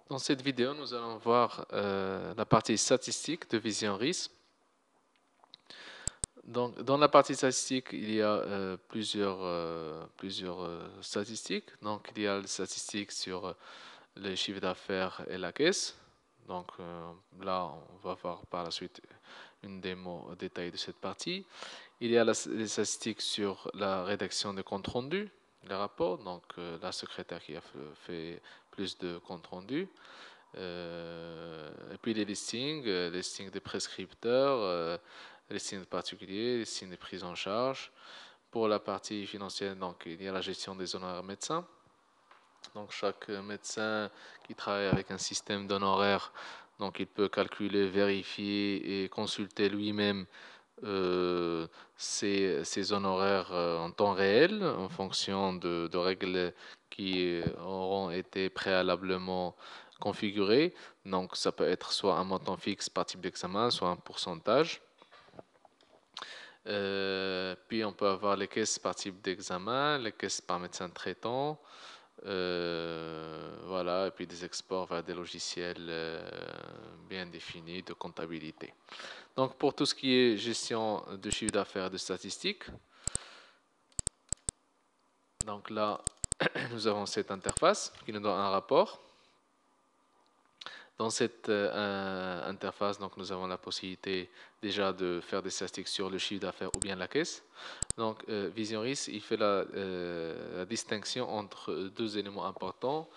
Dans cette vidéo, nous allons voir la partie statistique de Vision RIS. Donc, dans la partie statistique, il y a plusieurs statistiques. Donc, il y a les statistiques sur le chiffre d'affaires et la caisse. Donc, là, on va voir par la suite une démo détaillée de cette partie. Il y a les statistiques sur la rédaction de comptes rendus, les rapports. Donc, la secrétaire qui a fait plus de comptes rendus. Et puis les listings des prescripteurs, listings de particuliers, listings des prises en charge. Pour la partie financière, donc, il y a la gestion des honoraires médecins. Donc chaque médecin qui travaille avec un système d'honoraires, donc il peut calculer, vérifier et consulter lui-même ses honoraires en temps réel en fonction de règles qui auront été préalablement configurées. Donc ça peut être soit un montant fixe par type d'examen, soit un pourcentage. Puis on peut avoir les caisses par type d'examen, les caisses par médecin traitant, voilà, et puis des exports vers des logiciels bien définis de comptabilité. Donc pour tout ce qui est gestion de chiffre d'affaires et de statistiques, donc là, nous avons cette interface qui nous donne un rapport. Dans cette interface, donc, nous avons la possibilité déjà de faire des statistiques sur le chiffre d'affaires ou bien la caisse. Donc, VisionRIS, il fait la distinction entre deux éléments importants,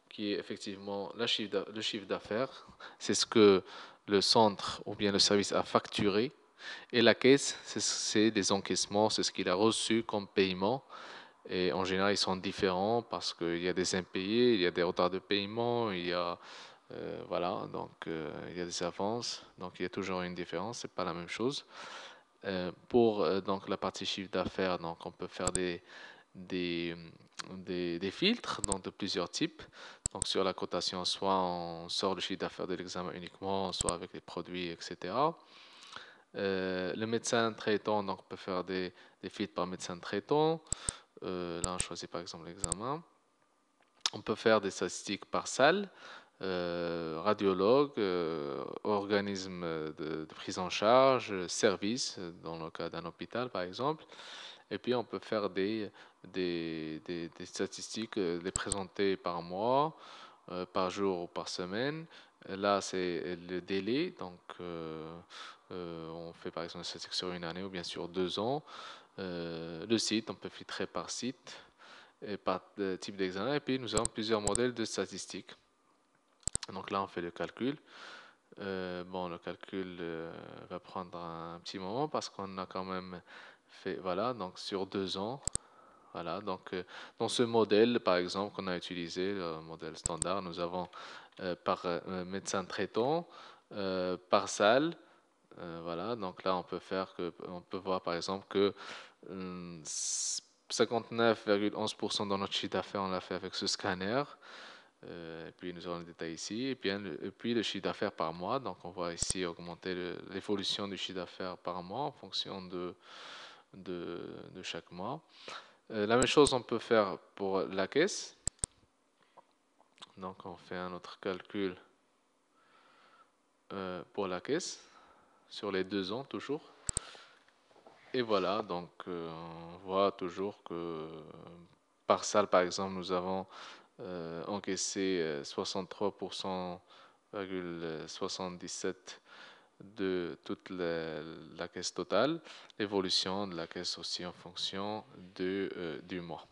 qui est effectivement le chiffre d'affaires. C'est ce que le centre ou bien le service a facturé. Et la caisse, c'est des encaissements, c'est ce qu'il a reçu comme paiement. Et en général, ils sont différents parce qu'il y a des impayés, il y a des retards de paiement, il y a voilà, donc il y a des avances, donc il y a toujours une différence, c'est pas la même chose. Pour donc la partie chiffre d'affaires, donc on peut faire des, des filtres donc de plusieurs types. Donc sur la cotation, soit on sort le chiffre d'affaires de l'examen uniquement, soit avec les produits, etc. Le médecin traitant donc peut faire des filtres par médecin traitant. Là, on choisit par exemple l'examen. On peut faire des statistiques par salle, radiologue, organisme de prise en charge, service, dans le cas d'un hôpital par exemple. Et puis on peut faire des statistiques, les présenter par mois, par jour ou par semaine. Là, c'est le délai. Donc, on fait par exemple une statistique sur une année ou bien sur 2 ans. Le site, on peut filtrer par site et par type d'examen. Et puis, nous avons plusieurs modèles de statistiques. Donc là, on fait le calcul. Bon, le calcul va prendre un petit moment parce qu'on a quand même fait, voilà, donc sur 2 ans. Voilà, donc dans ce modèle, par exemple, qu'on a utilisé, le modèle standard, nous avons par médecin traitant, par salle. Voilà, donc là, on peut voir par exemple que 59,11% de notre chiffre d'affaires, on l'a fait avec ce scanner. Et puis nous avons le détail ici. Et puis le chiffre d'affaires par mois. Donc on voit ici augmenter l'évolution du chiffre d'affaires par mois en fonction de chaque mois. La même chose on peut faire pour la caisse. Donc on fait un autre calcul pour la caisse sur les 2 ans toujours. Et voilà, donc on voit toujours que par salle, par exemple, nous avons encaissé 63,77% de toute la caisse totale. L'évolution de la caisse aussi en fonction du mois.